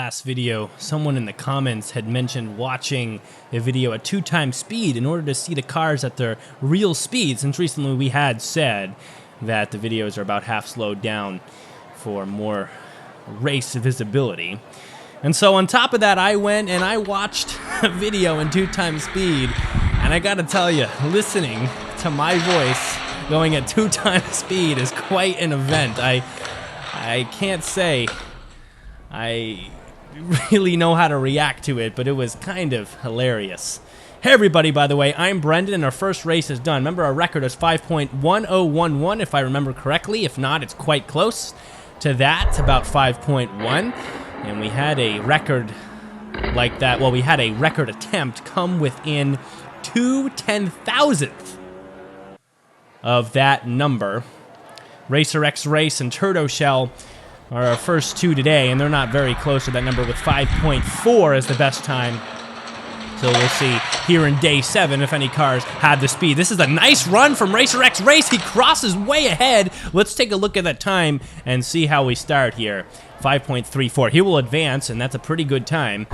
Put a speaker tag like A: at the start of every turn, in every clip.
A: last video, someone in the comments had mentioned watching a video at 2 times speed in order to see the cars at their real speed, since recently we had said that the videos are about half slowed down for more race visibility. And so on top of that, I went and I watched a video in 2 times speed, and I gotta tell you, listening to my voice going at 2 times speed is quite an event. I can't say I really know how to react to it, but it was kind of hilarious. Hey everybody, by the way, I'm Brendan, and our first race is done. Remember, our record is 5.1011, if I remember correctly. If not, it's quite close to that, about 5.1. And we had a record like that, well, we had a record attempt come within 2/10,000th of that number. RACERX Race and Turtle Shell are our first 2 today, and they're not very close to that number, with 5.4 as the best time. So we'll see here in day 7 if any cars have the speed. This is a nice run from RACERX Race. He crosses way ahead. Let's take a look at that time and see how we start here. 5.34. He will advance, and that's a pretty good time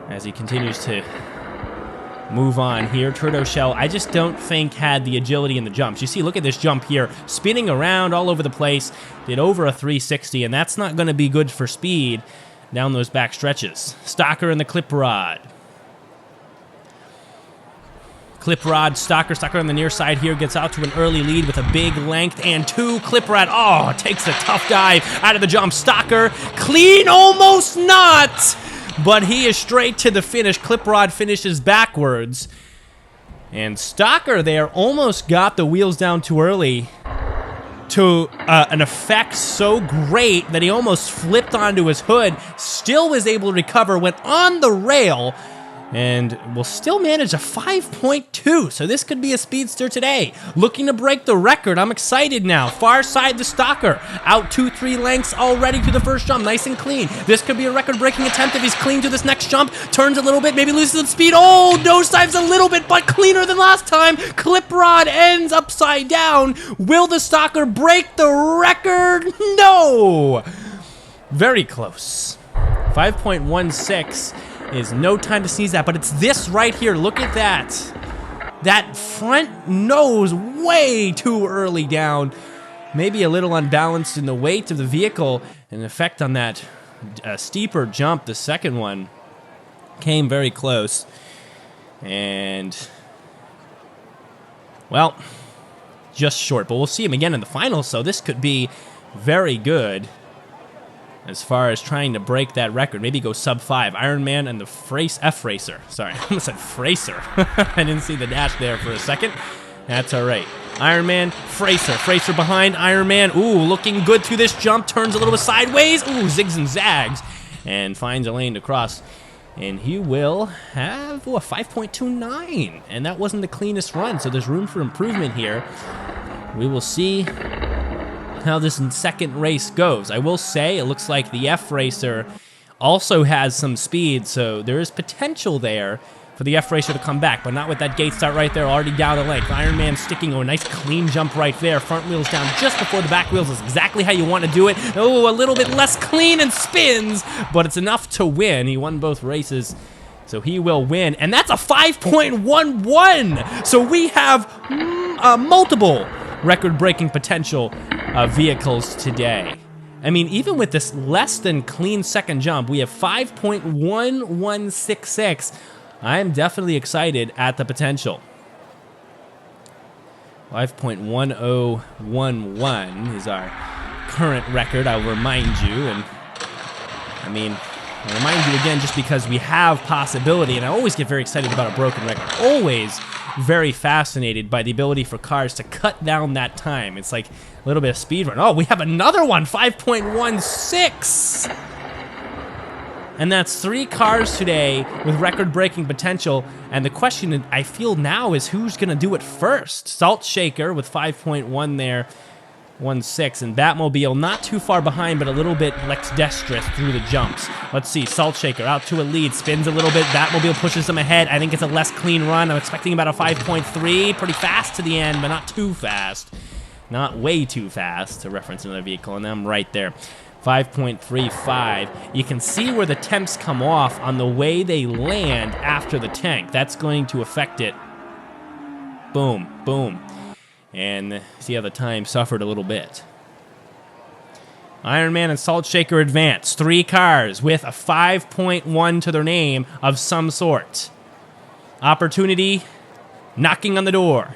A: as he continues to move on here. Turtle Shell, I just don't think had the agility in the jumps. You see, look at this jump here, spinning around all over the place, did over a 360, and that's not going to be good for speed down those back stretches. Stalker in the clip rod. Clip rod, Stalker on the near side here, gets out to an early lead with a big length and 2. Clip rod, oh, takes a tough dive out of the jump. Stalker, clean, almost not, but he is straight to the finish. Clip rod finishes backwards, and Stalker there almost got the wheels down too early to an effect so great that he almost flipped onto his hood, still was able to recover, went on the rail, and will still manage a 5.2, so this could be a speedster today. Looking to break the record. I'm excited now. Far side the Stalker, out 2-3 lengths already to the first jump, nice and clean. This could be a record-breaking attempt if he's clean to this next jump. Turns a little bit, maybe loses some speed. Oh, nosedives a little bit, but cleaner than last time. Clip rod ends upside down. Will the Stalker break the record? No! Very close. 5.16. is no time to sneeze at, but it's this right here. Look at that. That front nose way too early down. Maybe a little unbalanced in the weight of the vehicle. An effect on that steeper jump. The second one came very close. And, well, just short. But we'll see him again in the finals, so this could be very good as far as trying to break that record. Maybe go sub-5. Iron Man and the F-Racer. Sorry, I almost said Fracer. I didn't see the dash there for a second. That's all right. Iron Man, Fracer. Fracer behind Iron Man. Ooh, looking good through this jump. Turns a little bit sideways. Ooh, zigs and zags. And finds a lane to cross. And he will have, a 5.29. And that wasn't the cleanest run, so there's room for improvement here. We will see how this second race goes. I will say it looks like the F-Racer also has some speed, so there is potential there for the F-Racer to come back, but not with that gate start right there, already down the length. Iron Man sticking, a nice clean jump right there. Front wheels down just before the back wheels is exactly how you want to do it. Oh, a little bit less clean and spins, but it's enough to win. He won both races, so he will win, and that's a 5.11! So we have multiple record-breaking potential vehicles today. I mean, even with this less than clean second jump, we have 5.1166. I'm definitely excited at the potential. 5.1011 is our current record, I'll remind you. And I mean, I'll remind you again just because we have possibility, and I always get very excited about a broken record. Always very fascinated by the ability for cars to cut down that time. It's like a little bit of speed run. Oh, we have another one, 5.16. And that's 3 cars today with record-breaking potential. And the question I feel now is who's going to do it first? Salt Shaker with 5.1 there, 1.6, and Batmobile not too far behind, but a little bit dexterous through the jumps. Let's see, Salt Shaker out to a lead, spins a little bit, Batmobile pushes them ahead. I think it's a less clean run. I'm expecting about a 5.3, pretty fast to the end, but not too fast. Not way too fast, to reference another vehicle, and I'm right there. 5.35. You can see where the temps come off on the way they land after the tank. That's going to affect it. Boom, boom. And see how the time suffered a little bit. Iron Man and Salt Shaker advance. 3 cars with a 5.1 to their name of some sort. Opportunity knocking on the door.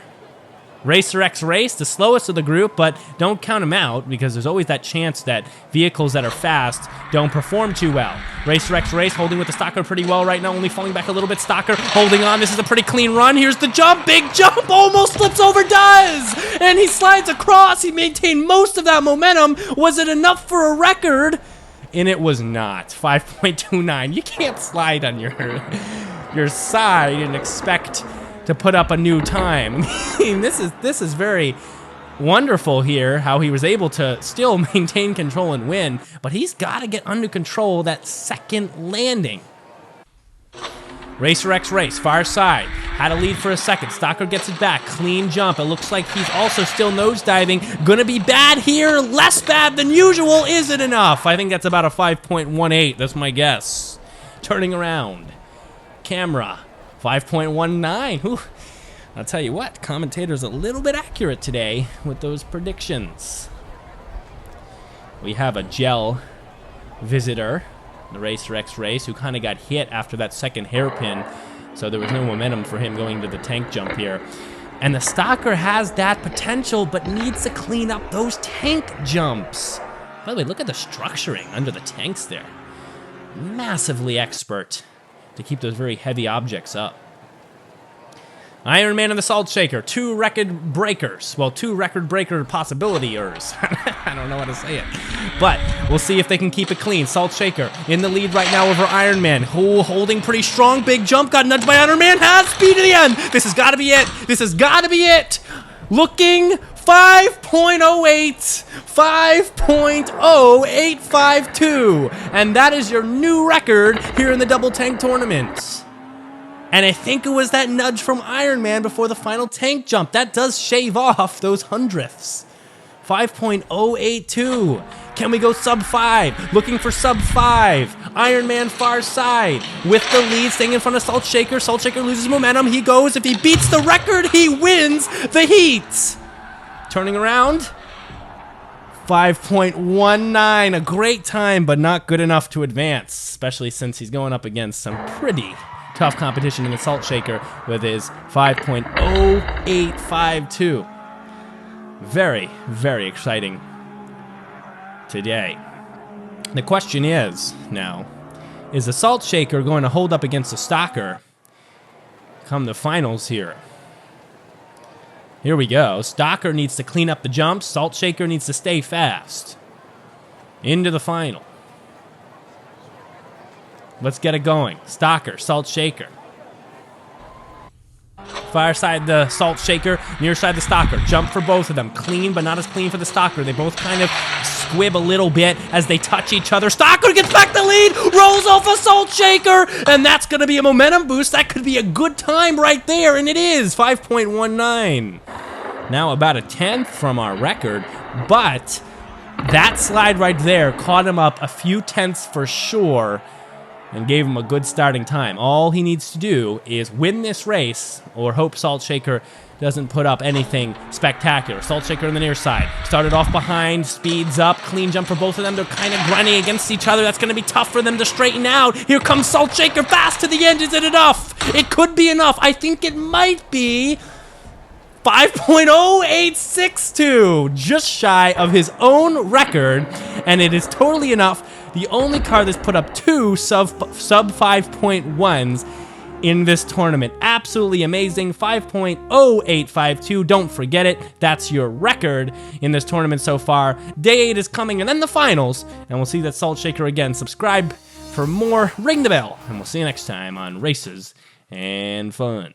A: RACERX race, the slowest of the group, but don't count them out because there's always that chance that vehicles that are fast don't perform too well. RACERX race holding with the Stalker pretty well right now, only falling back a little bit. Stalker holding on. This is a pretty clean run. Here's the jump. Big jump. Almost flips over. Does. And he slides across. He maintained most of that momentum. Was it enough for a record? And it was not. 5.29. You can't slide on your side and expect to put up a new time. I mean, this is very wonderful here, how he was able to still maintain control and win, but he's got to get under control that second landing. RACERX race, far side, had a lead for a second. Stalker gets it back, clean jump. It looks like he's also still nosediving. Gonna be bad here, less bad than usual. Is it enough? I think that's about a 5.18, that's my guess. Turning around, camera. 5.19. Ooh, I'll tell you what, commentator's a little bit accurate today with those predictions. We have a gel visitor, the RACERX race, who kind of got hit after that second hairpin, so there was no momentum for him going to the tank jump here. And the Stalker has that potential, but needs to clean up those tank jumps. By the way, look at the structuring under the tanks there. Massively expert to keep those very heavy objects up. Iron Man and the Salt Shaker, 2 record breakers. Well, 2 record breaker possibilityers. I don't know how to say it. But we'll see if they can keep it clean. Salt Shaker in the lead right now over Iron Man. Holding pretty strong. Big jump, got nudged by Iron Man. Has speed to the end. This has got to be it. This has got to be it. Looking 5.08, 5.0852, and that is your new record here in the double tank tournament. And I think it was that nudge from Iron Man before the final tank jump. That does shave off those hundredths. 5.082. Can we go sub 5? Looking for sub 5. Iron Man far side with the lead, staying in front of Salt Shaker. Salt Shaker loses momentum. He goes. If he beats the record, he wins the heat. Turning around, 5.19, a great time, but not good enough to advance, especially since he's going up against some pretty tough competition in the Salt Shaker with his 5.0852. Very, very exciting today. The question is, now, is the Salt Shaker going to hold up against the Stalker come the finals here? Here we go. Stalker needs to clean up the jumps. Salt Shaker needs to stay fast. Into the final. Let's get it going. Stalker, Salt Shaker. Far side the Salt Shaker, near side the Stalker. Jump for both of them. Clean, but not as clean for the Stalker. They both kind of squib a little bit as they touch each other. Stalker gets back the lead, rolls off a Salt Shaker, and that's going to be a momentum boost. That could be a good time right there, and it is 5.19. Now about a 10th from our record, but that slide right there caught him up a few tenths for sure and gave him a good starting time. All he needs to do is win this race or hope Salt Shaker doesn't put up anything spectacular. Salt Shaker on the near side. Started off behind, speeds up, clean jump for both of them. They're kind of grinding against each other. That's going to be tough for them to straighten out. Here comes Salt Shaker fast to the end. Is it enough? It could be enough. I think it might be. 5.0862, just shy of his own record, and it is totally enough. The only car that's put up 2 sub 5.1s in this tournament. Absolutely amazing. 5.0852. Don't forget it. That's your record in this tournament so far. Day 8 is coming, and then the finals, and we'll see that Salt Shaker again. Subscribe for more. Ring the bell, and we'll see you next time on Races and Fun.